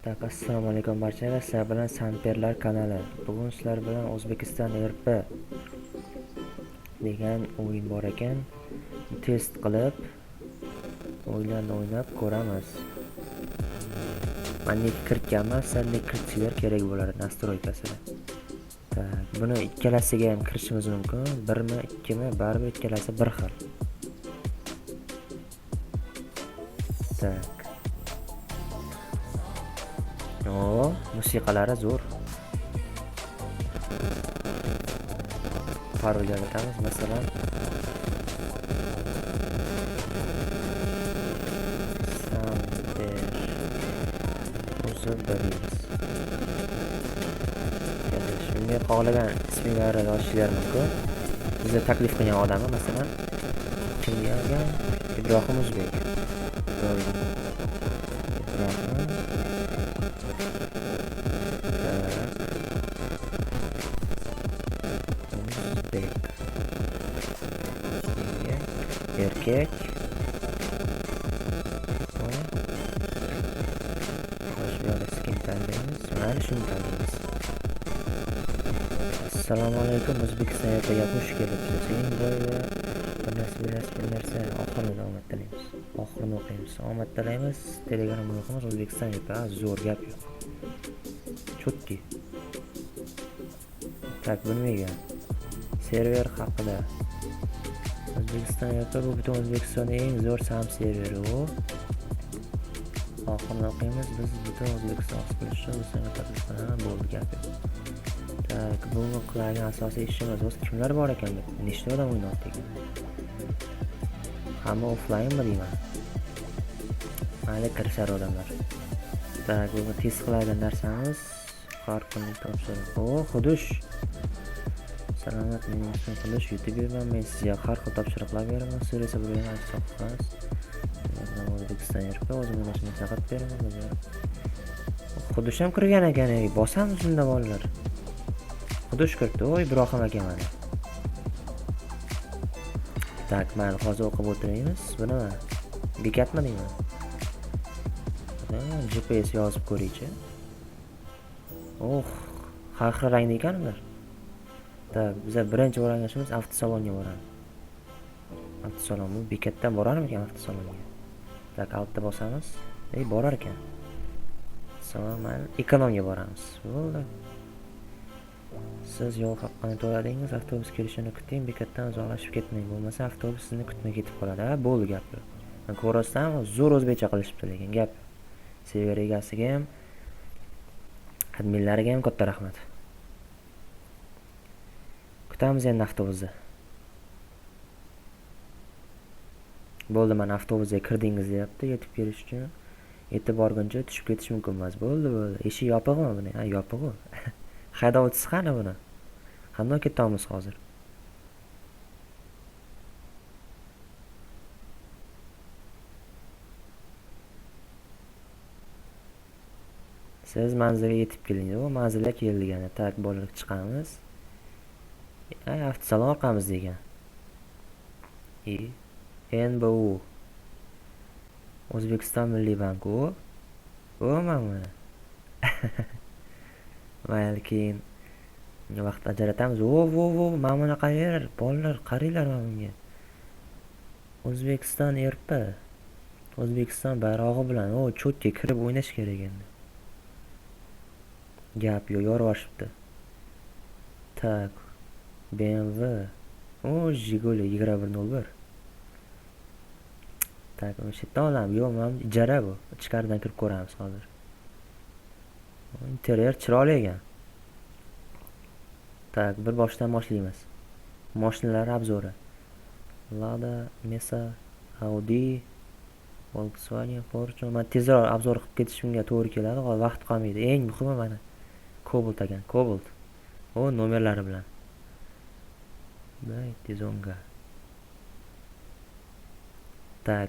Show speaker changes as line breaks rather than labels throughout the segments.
Assalomu alaykum barchaga, sizlar bilan Samperlar kanali. Bugun sizlar bilan O'zbekiston RP degan o'yin bor ekan. Test qilib, o'yinlarni o'ynab ko'ramiz. Men kiritganman, sizlarga kiritishlar kerak bo'ladi nastroykasida. Buni ikkalasiga ham kirishimiz mumkin. 1mi, 2mi, baribir ikkalasi bir xil. Musiqalari zo'r. Parolga o'tamiz, masalan. Samper o'zimiz. Shunga xohlagan ismlarni yozishingiz mumkin. Bizga taklif qilgan odamni, masalan, kimga olgan? Ibrohim O'zbek. Erkek. Assalomu alaykum, O'zbekiston RPga xush kelibsiz. Eng boy va bir narsa oxirini omad tilaymiz. Oxirini o'qiymiz. Omad tilaymiz. Telegram guruhimiz O'zbekiston RP. Zo'r gap yo'q. Chutki. Bilmagan. Server haqida. O'zbekiston RP bu butun O'zbekistonning eng zo'r SAM serveri u. Oxirini o'qiymiz. Biz butun O'zbekiston qilishi uchun taklif qilamiz. Bo'ldi gap. Bugun qiladigan asosiy ishimiz o'z kimlar bor ekan? Nechta odam o'ynayapti ekan? Hamma offlaynmi deyman? Mayli kirishar odamlar. Bugun test qiladigan narsamiz har kunlik topshiriq. Xudosh. Salomat, mening ismim Xudosh. YouTube'man. Men sizga har xil topshiriqlar beraman. Siz esa buni aytsangiz. O'zbekiston RP o'zimga faqat beraman. Xudosh ham kirgan ekan. Bosamiz shunda bolalar. Xudosh kirdi, Ibrohim aka mana. Mana hozir o'qib o'tiramiz. Buni bekatmi deyman? GPS yozib ko'ringchi. Har xil rangda ekanlar. Biz birinchi o'rganishimiz avtosalonga boramiz. Avtosalon bu bekatdan borarmikan avtosalonga? Altda bosamiz. Borar ekan. Salom, ekonomga boramiz. Bo'ldi. Siz yo'l haqqini to'ladingiz, avtobus kelishini kuting, bekatdan uzoqlashib ketmang, bo'lmasa avtobus sizni kutmay ketib qoladi. Bo'ldi gap. Ko'rasizmi? Zo'r o'zbekcha qilishibdi lekin gap. Server egasiga ham, adminlariga ham katta rahmat. Kutamiz endi avtobusda. Bo'ldi, mana avtobusga kirdingiz deyapti, yetib kelish uchun. Yetib borguncha tushib ketish mumkin emas. Bo'ldi. Eshik yopiqmi buni? Yopiq. Haydovchisi qani buni? Qanday ketamiz hozir? Siz manzilga yetib keling. Manzilga keldigani. Bolalar chiqamiz. Avtosalon orqamiz degan. NBU O'zbekiston Milliy banki u. Mana. Mayli keyin vaqt ajratamiz. Mana buni qaranglar, bolalar, qaranglar mana bunga. O'zbekiston RP. O'zbekiston bayrog'i bilan cho'tga kirib o'ynash kerak endi. Gap yo'q, yorvoshibdi. BMW. Jiguli 2101. O'sha yerdan olamiz. Yo'q, mana ijara bu. Ichkaridan kirib ko'ramiz hozir. Interyer chiroyli ekan. Bir boshdan boshlaymiz. Mashinalar obzori. Lada, Mesa, Audi, Volkswagen, Porsche. Men tezroq obzor qilib ketishimga to'g'ri keladi. Vaqt qolmaydi. Eng muhimi mana Cobalt ekan. Cobalt. Nomerlari bilan. Tizonga.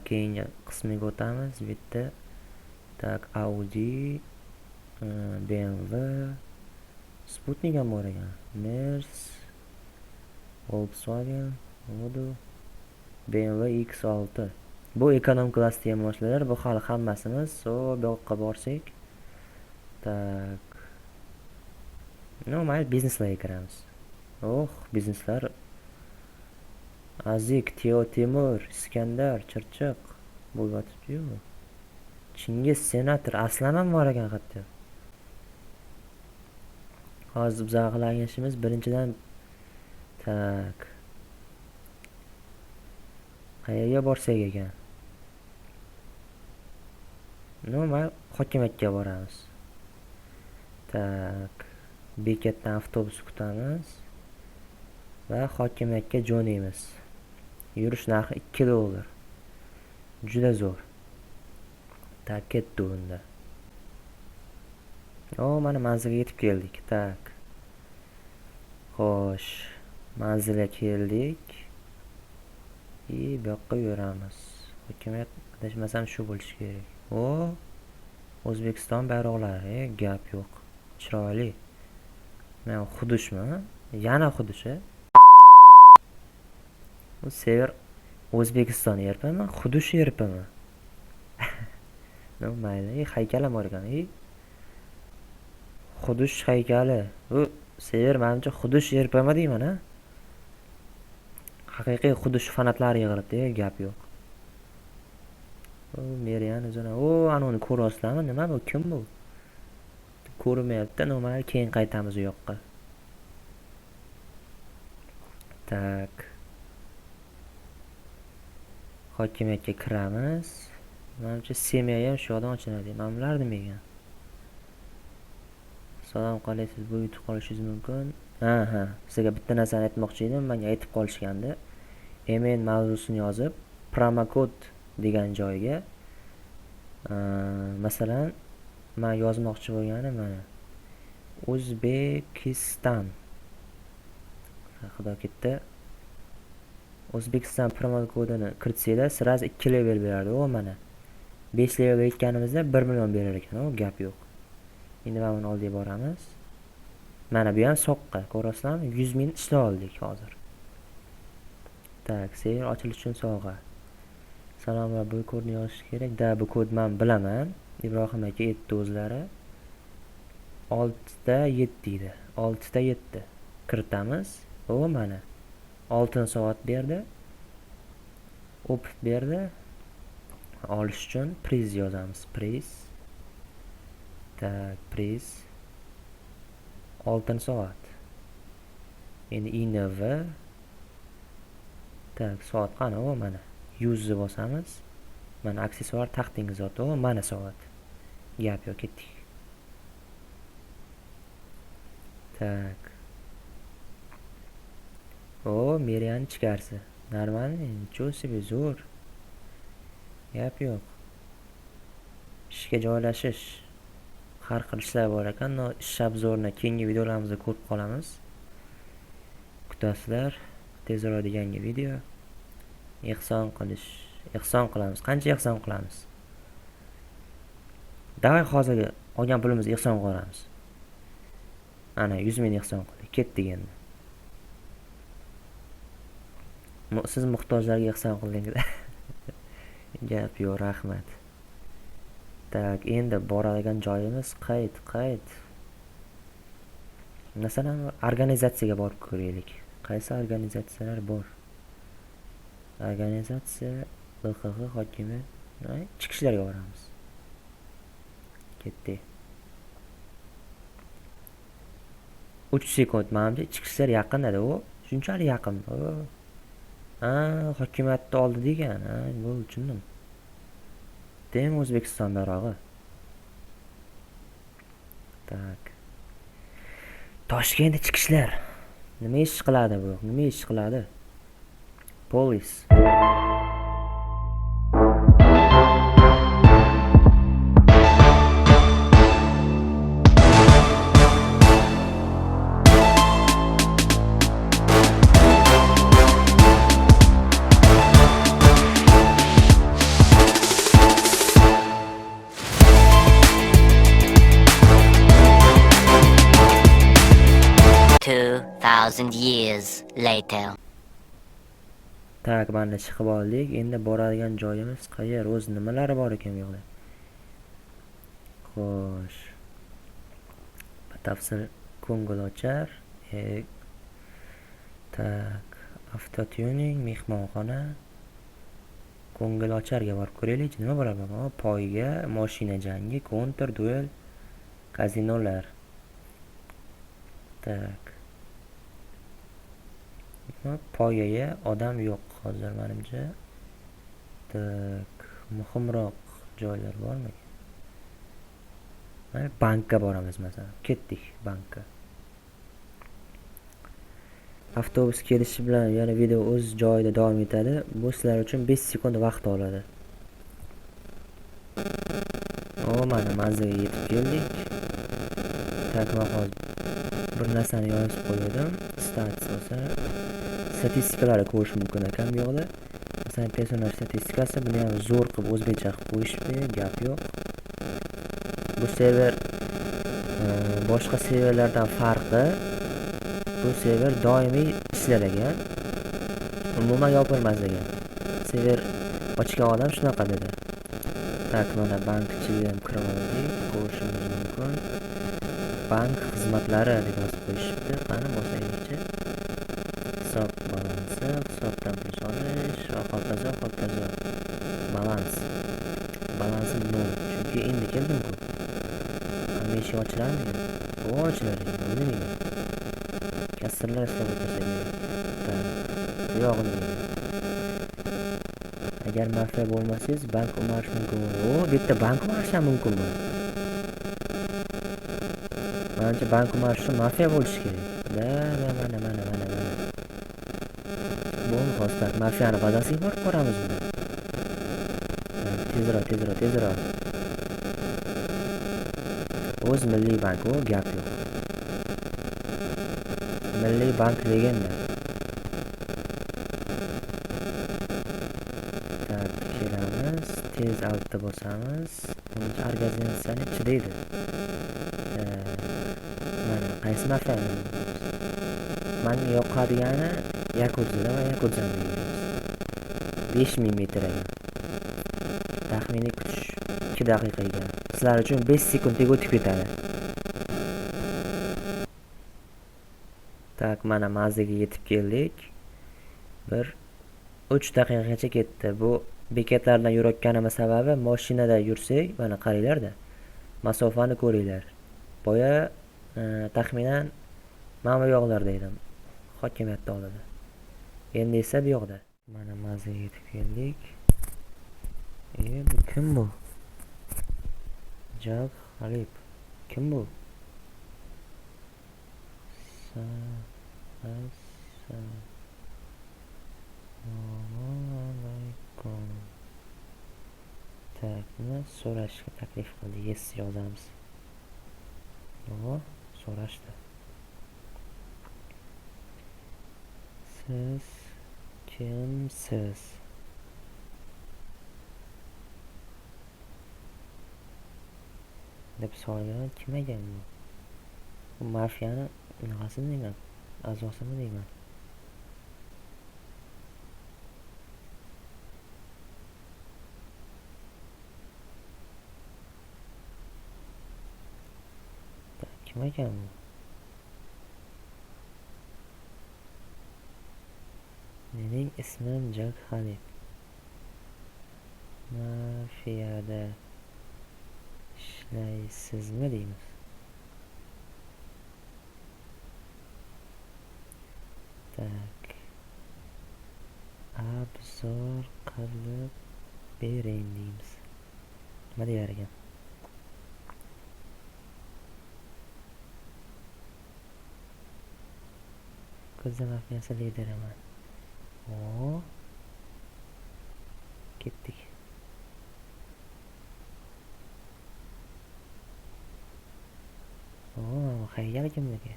Keyingi qismiga o'tamiz. Bu yerda Audi, BMW, Sputnik ham bor ekan. Mers, Volkswagen, BMW X6. Bu ekonom klassdagi mashinalar. Bu hali hammasimiz. Bu yoqqa borsak, Tak. Normal bizneslarga kiramiz. Bizneslar. Azik, Temur, Iskandar, Chirchiq bo'lyotibdi-yu. Chingiz senator Aslan ham bor ekan hatto. Hozir biz qilgan ishimiz birinchidan tak. Qayerga borsak ekan? Normal hokimiyatga boramiz. Tak. Bekatdan avtobus kutamiz va hokimiyatga jo'naymiz. Yurish narxi $2. Juda zo'r. Tak, ketdi unda. Mana manzilga yetib keldik. Tak. Xo'sh, manzilga keldik. Bu yoqqa yuramiz. Hokimiyat adashmasam shu bo'lishi kerak. O'zbekiston bayroqlari, gap yo'q. Chiroyli. Men xudushmi? Yana xudush-a? Bu sever O'zbekiston yerpimi? Xudush yerpimi? Mayli, haykal ham bor ekan. Xudush haykali. Bu sever menimcha xudush yerpimi deyman, ha? Haqiqiy xudush fanatlari yig'ilibdi, gap yo'q. Meriyan o'zini. Anoni ko'ryapsizlarmi? Nima bu? Kim bu? Ko'rmayapti. Normal keyin qaytamiz u yoqqa. Tak. Hokimiyatga kiramiz. Menimcha semya ham shu yoqdan ochiladi. Men bilardim ekan. Salom qalaysiz, bu yutib qolishingiz mumkin. Sizga bitta narsani aytmoqchi edim. Menga aytib qolishgandi. Email mavzusini yozib, promokod degan joyga masalan men yozmoqchi bo'lganim mana O'zbekiston. Xudo ketdi. O'zbekiston promokodini kiritsanglar, siraz 2 level beradi. Mana 5 levelga yetganimizda 1 million berar ekan. Gap yo'q. Endi mana buni oldiga boramiz. Mana bu ham soqqa, ko'rasizlarmi? 100 ming ishlab oldik hozir. Tak, seyir ochilish uchun sovg'a. Salomlar, bu kodni yozish kerak. Bu kod men bilaman. Ibrohim aka aytdi o'zlari. 6:07 deydi. 6:07 kiritamiz. Mana oltin soat berdi. O'pib berdi. Olish uchun priz yozamiz. Priz. Tak, priz. Oltin soat. Endi INV. Tak, soat qani? Mana 100 bosamiz. Mana aksessuar taxtingiz zoti. Mana soat. Gap yo'q, ketdik. Tak. Meriyan ichkarisi. Normalniy, nичего себе, zo'r. Gap yo'q. Ishga joylashish. Har xil ishlar bor ekan. Ish obzorini keyingi videolarimizda ko'rib qolamiz. Kutasizlar. Tezroq yangi video. Ehson qilamiz. Qancha ehson qilamiz? Davay hozirgi olgan pulimizni ehson qilamiz. Ana 100 ming ehson qildik. Ketdik endi. Siz muhtojlarga ehson qildingiz. Gap yo'q, rahmat. Tak, endi boradigan joyimiz qayt. Masalan, organizatsiyaga borib ko'raylik. Qaysi organizatsiyalar bor? Organizatsiya, LXX hokimiyat, chiqishlarga boramiz. Ketdi. 3 sekund menimcha chiqishlar yaqin-da, shunchalik yaqin. Hokimiyatni oldi degan. Bu tushundim. Dem O'zbekiston bayrog'i. Tak. Toshkentda chiqishlar. Nima ish qiladi bu? Nima ish qiladi? Polis.
2,000 years later.
Tak, mana chiqib oldik. Endi boradigan joyimiz qayer? O'z nimalari bor ekan bu yoqda? Xo'sh. batafsil ko'ngilochar. Tak, avtotuning, mehmonxona. Ko'ngilocherga borib ko'raylik, nima bo'lar bu? Poyga, mashina jangi, konter, duel, kazinolar. Tak. Poygaga odam yo'q hozir menimcha. Tak, muhimroq joylar bormi? Bankka boramiz masalan. Ketdik bankka. Avtobus kelishi bilan yana video o'z joyida davom etadi. Bu sizlar uchun 5 sekund vaqt oladi. Mana manzilga yetib keldik. Tak, hozir bir narsani yozib qo'ydim. Statistikalarni ko'rish mumkin ekan bu yoqda. Masalan, personaj statistikasi, buni ham zo'r qilib o'zbekcha qilib qo'yishdi, gap yo'q. Bu server boshqa serverlardan farqi, bu server doimiy ishlar ekan. Umuman yopilmas ekan. Server ochgan odam shunaqa dedi. Tak, mana bankchiga ham kirib oldik, ko'rishimiz mumkin. Bank xizmatlari deb yozib qo'yishibdi. Qani bosaylikchi. Hisob balansi, hisobdan pul solish, hokazo. Balans. Balansi 0. Chunki endi keldim-ku. Ana eshik ochilarmi? Bu ochilar ekan. Buni nima? Kassirlar ishlab o'tirsa kerak. Bu yog'ini. Agar mafiya bo'lmasangiz, bank o'marish mumkin. Bu yerda bank o'marish ham mumkinmi? Menimcha bank o'marish uchun mafiya bo'lishi kerak. Mana. Bu hozir mafiyani bazasiga borib ko'ramiz buni. Tezroq. O'z milliy bank, u gap yo'q. Milliy bank legenda. Tak, kelamiz. Tez altda bosamiz. Buncha organizatsiyani chidaydi. Mana qaysi mafiyani? Menga yoqadigani Yakuzada va Yakuzani deymiz. 5000 metr ekan. Taxminiy kutish 2 daqiqa ekan. Sizlar uchun 5 sekundga o'tib ketadi. Tak, mana manzilga yetib keldik. 3 daqiqagacha ketdi. Bu bekatlardan yurayotganimiz sababi mashinada yursak, mana qaranglar-da. Masofani ko'ringlar. Boya taxminan mana bu yoqlarda edim. Hokimiyatda oldida. Endi esa bu yoqda. Mana manzilga yetib keldik. Bu kim bu? Jag Halib. Kim bu? Assalomu Tak, nima so'rashga taklif qildi? Yes yozamiz. So'rashdi. Siz kimsiz? Deb so'ragan. Kim ekan bu? Bu mafiyani nimasini deyman? A'zosimi deyman? Kim ekan bu? Mening ismim Jag Halib. Mafiyada ishlaysizmi deymiz? Tak. Obzor qilib bering deymiz. Nima deyar ekan? Kuzda mafiyasi lideriman. Ketdik. Haykal kimniki?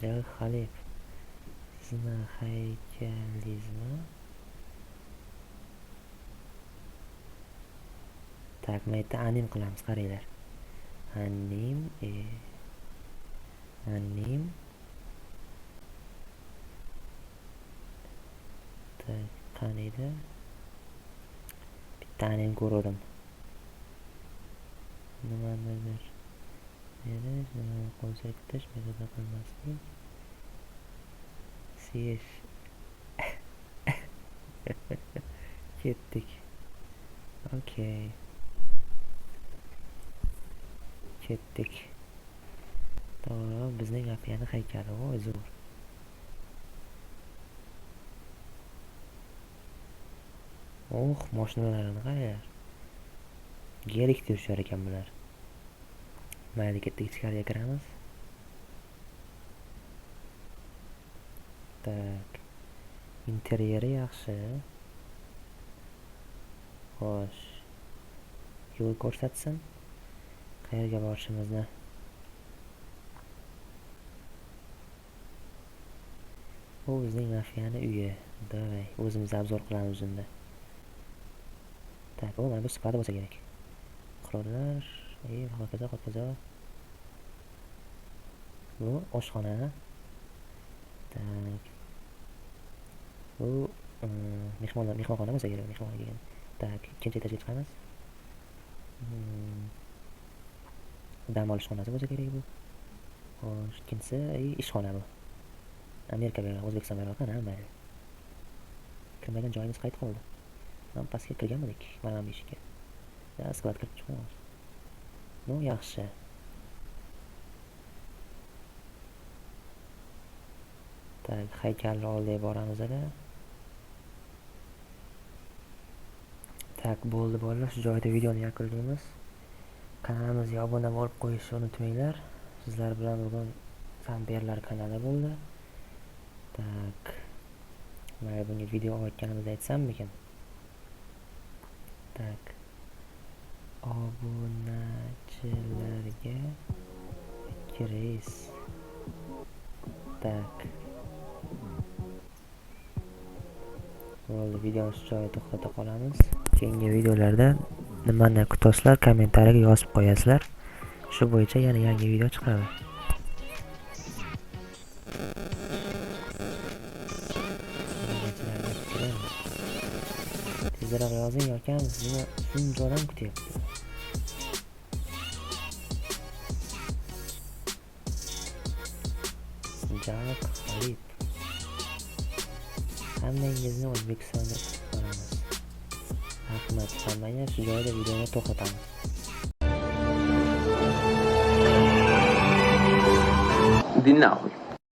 Jag Halib. Sizni haykalingizmi? Tak, mayda anim qilamiz, qaranglar. Anim. Tak, qaniydi? Bitta anim ko'rdim. nimanidir berish, nimani qo'l silkitish, bezovta qilmaslik, siyish. Ketdik. Okey. Ketdik. To'g'ri, bizning Afyani haykali voy zo'r. Mashinalarini qaranglar. Gelik turishar ekan bular. Mayli, ketdik, ichkariga kiramiz. Tak. Interyeri yaxshi. Xo'sh. Yo'l ko'rsatsin. Qayerga borishimizni? Bu bizning Mafiyani uyi. Davay, o'zimiz obzor qilamiz unda. Tak, mana bu sifati bo'lsa kerak. Qurollar, hokazo. Bu oshxona. Tak. Bu mehmonxona bo'lsa kerak, mehmonga kelgan. Tak, ikkinchi etajga chiqamiz. Dam olish xonasi bo'lsa kerak bu. Xo'sh, ikkinchisi ishxona bu. Amerika bilan O'zbekiston bayrog'i mayli. Kirmagan joyimiz qayt qoldi. Mana pastga kirganmidik, mana bu eshikka. Sklad kirib chiqamiz. No, yaxshi. Tak, haykalni oldiga boramiz ada. Tak, bo'ldi bolalar, shu joyda videoni yakunlaymiz. Kanalimizga obuna bo'lib qo'yishni unutmanglar. Sizlar bilan bugun Samperlar kanali bo'ldi. Tak. Mana bunga video olayotganimizni aytsammikin? Tak. Obunachilarga kirish. Tak. Bo'ldi, videoni shu joyda to'xtata qolamiz. Keyingi videolarda nimani kutasizlar, kommentariyaga yozib qo'yasizlar. Shu bo'yicha yana yangi video chiqadi. Tezroq yozing, yoki sizni shunjoydan kutyapti. Jak Xolib. Hammangizni O'zbekistonga boramiz. Rahmat, hammaga shu joyda videoni to'xtatamiz.
Dinavui.